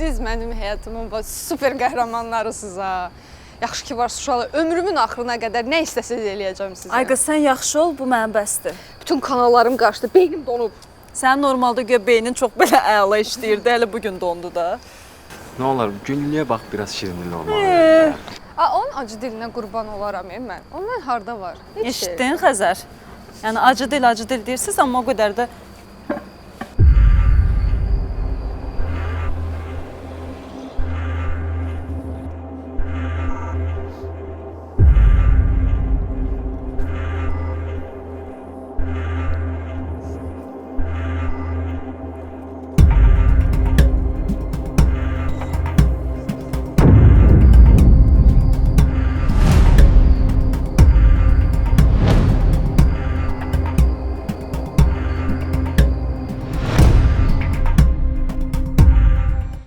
Siz mənim həyatımın super qəhrəmanlarısınız ha. Yaxşı ki, varsınız uşaqlar. Ömrümün axırına qədər nə istəsəz eləyəcəm sizə. Ay qız, sən yaxşı ol, bu mənim bəsdir. Bütün kanallarım qarşıda, beynim donub. Sən normalda beynin çox belə əla işləyirdi, hələ bugün dondu da. Ne olur günlüğe bak biraz şirinli olmalı. Onun acı dilinə qurban olaram mən. Onlar harda var? Heç şey. Eşitdin Xəzər? Yəni acı dil deyirsiniz, amma o qədər də